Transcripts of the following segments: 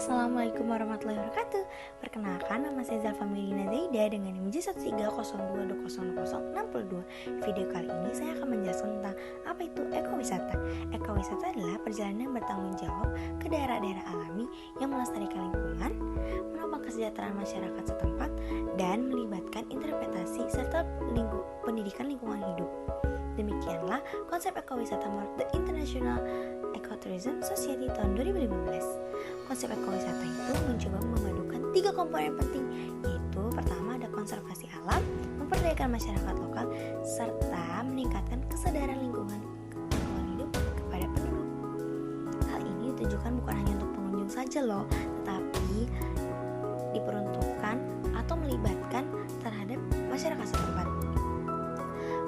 Assalamualaikum warahmatullahi wabarakatuh. Perkenalkan, nama saya Zalfa Melina Zaida dengan NIM 130202062. Di video kali ini saya akan menjelaskan tentang apa itu ekowisata. Ekowisata adalah perjalanan yang bertanggung jawab ke daerah-daerah alami yang melestarikan lingkungan, menopang kesejahteraan masyarakat setempat, dan melibatkan interpretasi serta pendidikan lingkungan hidup. Demikianlah konsep ekowisata menurut The International Ecotourism Society tahun 2015. Konsep ekowisata itu mencoba memadukan 3 komponen penting, yaitu pertama ada konservasi alam, memperdayakan masyarakat lokal, serta meningkatkan kesadaran lingkungan hidup kepada penduduk. Hal ini ditujukan bukan hanya untuk pengunjung saja loh, tetapi diperuntukkan atau melibatkan terhadap masyarakat setempat.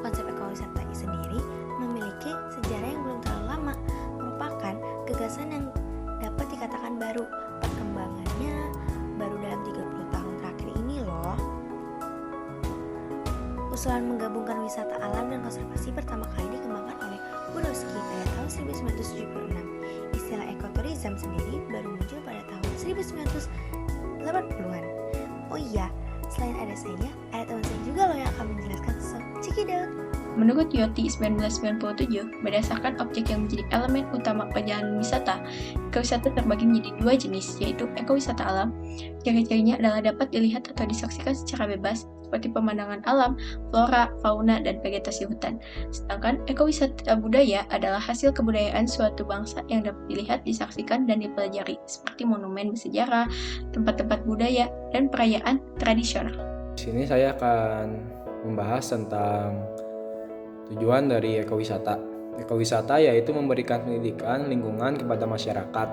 Konsep ekowisata sendiri memiliki sejarah yang belum terlalu lama, merupakan gagasan yang dapat dikatakan baru. Perkembangannya baru dalam 30 tahun terakhir ini loh. Usulan menggabungkan wisata alam dan konservasi pertama kali dikembangkan oleh Borowski pada tahun 1976. Istilah ekotourism sendiri baru muncul pada tahun 1980-an. Oh iya, selain ada saya, ada teman saya juga loh yang akan menjelaskan. So, cekidot. Menurut Yoti 1997, berdasarkan objek yang menjadi elemen utama perjalanan wisata, ekowisata terbagi menjadi 2 jenis, yaitu ekowisata alam. Ciri-cirinya adalah dapat dilihat atau disaksikan secara bebas, seperti pemandangan alam, flora, fauna, dan vegetasi hutan. Sedangkan ekowisata budaya adalah hasil kebudayaan suatu bangsa yang dapat dilihat, disaksikan, dan dipelajari, seperti monumen bersejarah, tempat-tempat budaya, dan perayaan tradisional. Di sini saya akan membahas tentang tujuan dari ekowisata. Ekowisata yaitu memberikan pendidikan lingkungan kepada masyarakat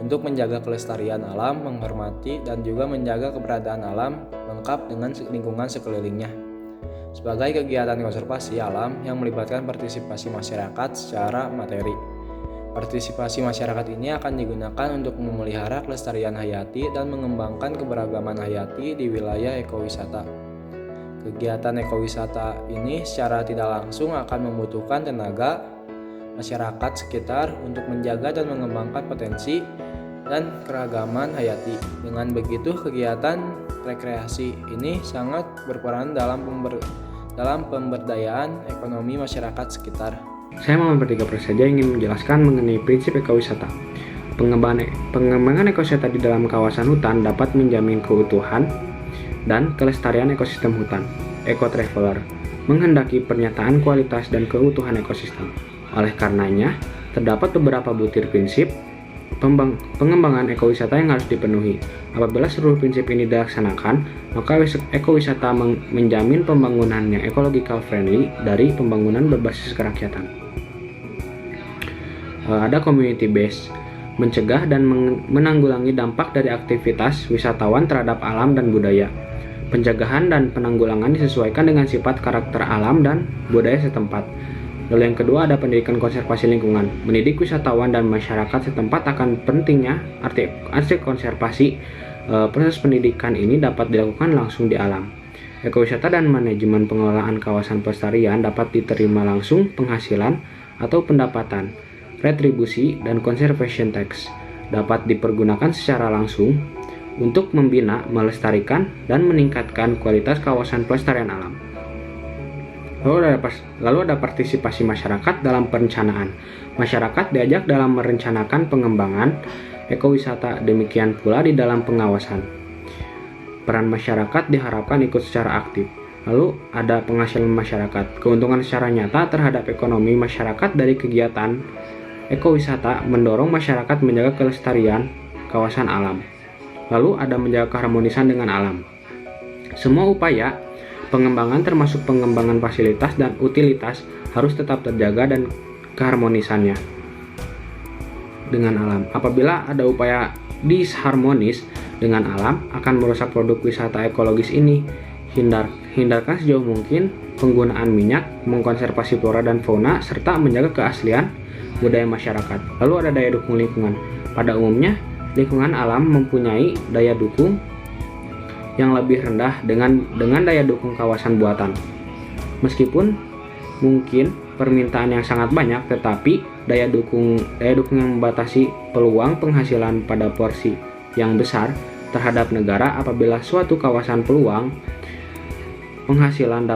untuk menjaga kelestarian alam, menghormati dan juga menjaga keberadaan alam lengkap dengan lingkungan sekelilingnya. Sebagai kegiatan konservasi alam yang melibatkan partisipasi masyarakat secara materi. Partisipasi masyarakat ini akan digunakan untuk memelihara kelestarian hayati dan mengembangkan keberagaman hayati di wilayah ekowisata. Kegiatan ekowisata ini secara tidak langsung akan membutuhkan tenaga masyarakat sekitar untuk menjaga dan mengembangkan potensi dan keragaman hayati. Dengan begitu, kegiatan rekreasi ini sangat berperan dalam pemberdayaan ekonomi masyarakat sekitar. Saya Muhammad Bertiga saja ingin menjelaskan mengenai prinsip ekowisata. Pengembangan ekowisata di dalam kawasan hutan dapat menjamin keutuhan dan kelestarian ekosistem hutan. Eco-traveler menghendaki pernyataan kualitas dan keutuhan ekosistem. Oleh karenanya, terdapat beberapa butir prinsip pengembangan ekowisata yang harus dipenuhi. Apabila seluruh prinsip ini dilaksanakan, maka ekowisata menjamin pembangunan yang ecological friendly dari pembangunan berbasis kerakyatan. Ada community based, mencegah dan menanggulangi dampak dari aktivitas wisatawan terhadap alam dan budaya. Pencegahan dan penanggulangan disesuaikan dengan sifat karakter alam dan budaya setempat. Lalu yang kedua ada pendidikan konservasi lingkungan. Mendidik wisatawan dan masyarakat setempat akan pentingnya arti konservasi. Proses pendidikan ini dapat dilakukan langsung di alam. Ekowisata dan manajemen pengelolaan kawasan pelestarian dapat diterima langsung penghasilan atau pendapatan. Retribusi dan conservation tax dapat dipergunakan secara langsung untuk membina, melestarikan, dan meningkatkan kualitas kawasan pelestarian alam. Lalu ada partisipasi masyarakat dalam perencanaan. Masyarakat diajak dalam merencanakan pengembangan ekowisata, demikian pula di dalam pengawasan. Peran masyarakat diharapkan ikut secara aktif. Lalu ada penghasilan masyarakat. Keuntungan secara nyata terhadap ekonomi masyarakat dari kegiatan ekowisata mendorong masyarakat menjaga kelestarian kawasan alam. Lalu ada menjaga keharmonisan dengan alam. Semua upaya pengembangan termasuk pengembangan fasilitas dan utilitas harus tetap terjaga dan keharmonisannya dengan alam. Apabila ada upaya disharmonis dengan alam akan merusak produk wisata ekologis ini. Hindarkan sejauh mungkin penggunaan minyak, mengkonservasi flora dan fauna, serta menjaga keaslian budaya masyarakat. Lalu ada daya dukung lingkungan. Pada umumnya, lingkungan alam mempunyai daya dukung yang lebih rendah dengan daya dukung kawasan buatan. Meskipun mungkin permintaan yang sangat banyak, tetapi daya dukung yang membatasi peluang penghasilan pada porsi yang besar terhadap negara apabila suatu kawasan peluang penghasilan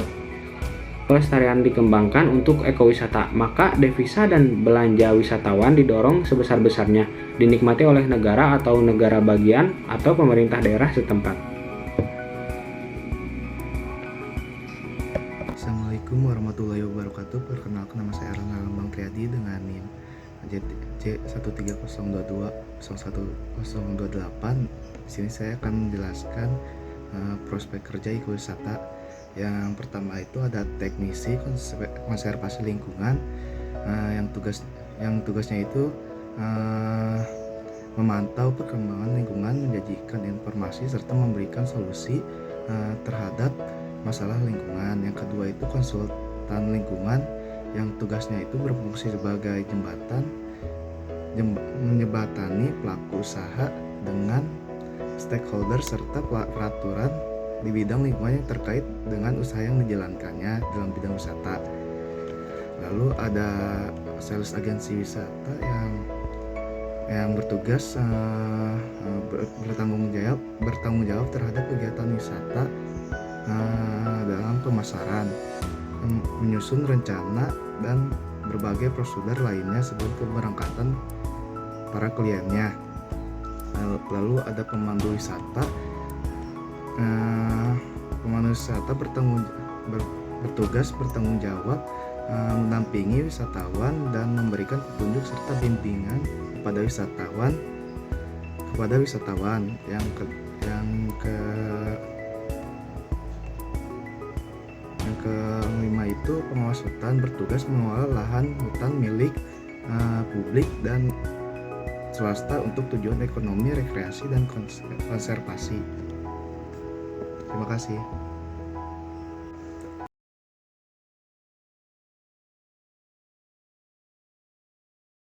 pelestarian dikembangkan untuk ekowisata, maka devisa dan belanja wisatawan didorong sebesar-besarnya, dinikmati oleh negara atau negara bagian atau pemerintah daerah setempat. Assalamualaikum warahmatullahi wabarakatuh. Perkenalkan, nama saya Erlangga Lambang Triadi dengan NIM J13022011028. Di sini saya akan menjelaskan prospek kerja ekowisata. Yang pertama itu ada teknisi konservasi lingkungan, yang tugasnya itu memantau perkembangan lingkungan, menyajikan informasi serta memberikan solusi terhadap masalah lingkungan. Yang kedua itu konsultan lingkungan, yang tugasnya itu berfungsi sebagai menjembatani pelaku usaha dengan stakeholder serta peraturan di bidang lingkungan yang terkait dengan usaha yang dijalankannya dalam bidang wisata. Lalu ada sales agensi wisata yang bertugas bertanggung jawab terhadap kegiatan wisata dalam pemasaran, menyusun rencana dan berbagai prosedur lainnya sebelum keberangkatan para kliennya. Lalu ada pemandu wisata. Pemandu wisata bertugas bertanggung jawab mendampingi wisatawan dan memberikan petunjuk serta bimbingan kepada wisatawan. Yang kelima itu pengawas hutan, bertugas mengelola lahan hutan milik publik dan swasta untuk tujuan ekonomi, rekreasi, dan konservasi. Terima kasih.